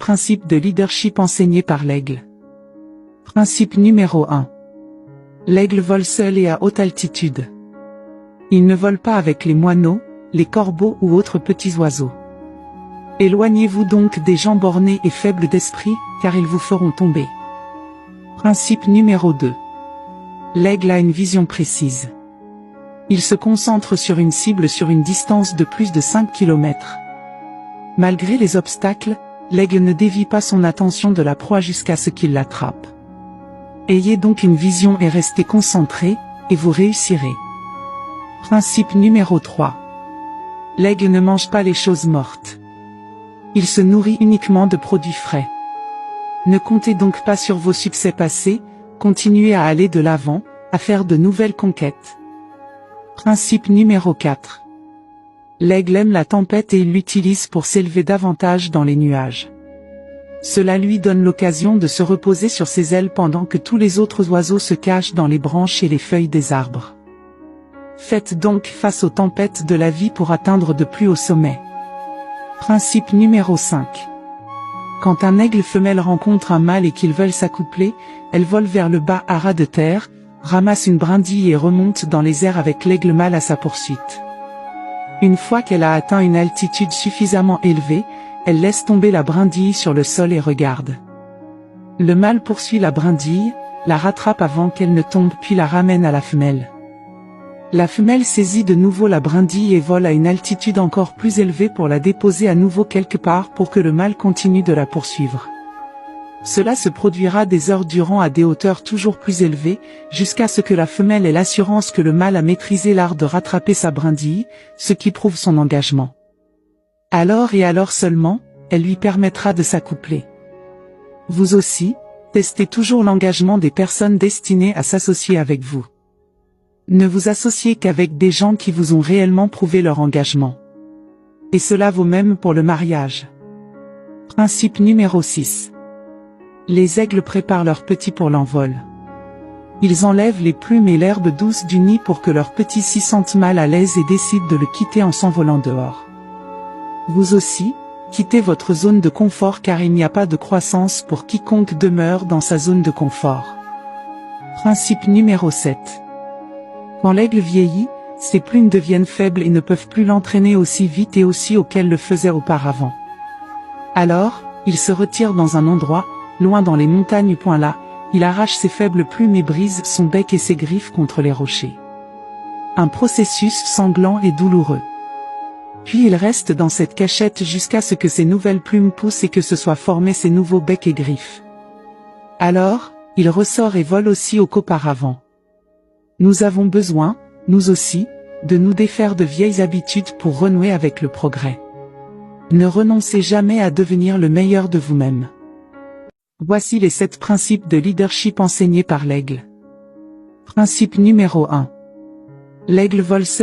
principes de leadership enseignés par l'aigle. Principe numéro 1. L'aigle vole seul et à haute altitude. Il ne vole pas avec les moineaux, les corbeaux ou autres petits oiseaux. Éloignez-vous donc des gens bornés et faibles d'esprit, car ils vous feront tomber. Principe numéro 2. L'aigle a une vision précise. Il se concentre sur une cible sur une distance de plus de 5 km. Malgré les obstacles, l'aigle ne dévie pas son attention de la proie jusqu'à ce qu'il l'attrape. Ayez donc une vision et restez concentré, et vous réussirez. Principe numéro 3. L'aigle ne mange pas les choses mortes. Il se nourrit uniquement de produits frais. Ne comptez donc pas sur vos succès passés, continuez à aller de l'avant, à faire de nouvelles conquêtes. Principe numéro 4. L'aigle aime la tempête et il l'utilise pour s'élever davantage dans les nuages. Cela lui donne l'occasion de se reposer sur ses ailes pendant que tous les autres oiseaux se cachent dans les branches et les feuilles des arbres. Faites donc face aux tempêtes de la vie pour atteindre de plus hauts sommets. Principe numéro 5. Quand un aigle femelle rencontre un mâle et qu'ils veulent s'accoupler, elle vole vers le bas à ras de terre, ramasse une brindille et remonte dans les airs avec l'aigle mâle à sa poursuite. Une fois qu'elle a atteint une altitude suffisamment élevée, elle laisse tomber la brindille sur le sol et regarde. Le mâle poursuit la brindille, la rattrape avant qu'elle ne tombe puis la ramène à la femelle. La femelle saisit de nouveau la brindille et vole à une altitude encore plus élevée pour la déposer à nouveau quelque part pour que le mâle continue de la poursuivre. Cela se produira des heures durant à des hauteurs toujours plus élevées, jusqu'à ce que la femelle ait l'assurance que le mâle a maîtrisé l'art de rattraper sa brindille, ce qui prouve son engagement. Alors et alors seulement, elle lui permettra de s'accoupler. Vous aussi, testez toujours l'engagement des personnes destinées à s'associer avec vous. Ne vous associez qu'avec des gens qui vous ont réellement prouvé leur engagement. Et cela vaut même pour le mariage. Principe numéro 6. Les aigles préparent leurs petits pour l'envol. Ils enlèvent les plumes et l'herbe douce du nid pour que leurs petits s'y sentent mal à l'aise et décident de le quitter en s'envolant dehors. Vous aussi, quittez votre zone de confort car il n'y a pas de croissance pour quiconque demeure dans sa zone de confort. Principe numéro 7. Quand l'aigle vieillit, ses plumes deviennent faibles et ne peuvent plus l'entraîner aussi vite et aussi haut qu'elles le faisaient auparavant. Alors, il se retire dans un endroit, loin dans les montagnes. Là, il arrache ses faibles plumes et brise son bec et ses griffes contre les rochers. Un processus sanglant et douloureux. Puis il reste dans cette cachette jusqu'à ce que ses nouvelles plumes poussent et que se soient formés ses nouveaux becs et griffes. Alors, il ressort et vole aussi haut qu'auparavant. Nous avons besoin, nous aussi, de nous défaire de vieilles habitudes pour renouer avec le progrès. Ne renoncez jamais à devenir le meilleur de vous-même. Voici les 7 principes de leadership enseignés par l'aigle. Principe numéro 1. L'aigle vole seul.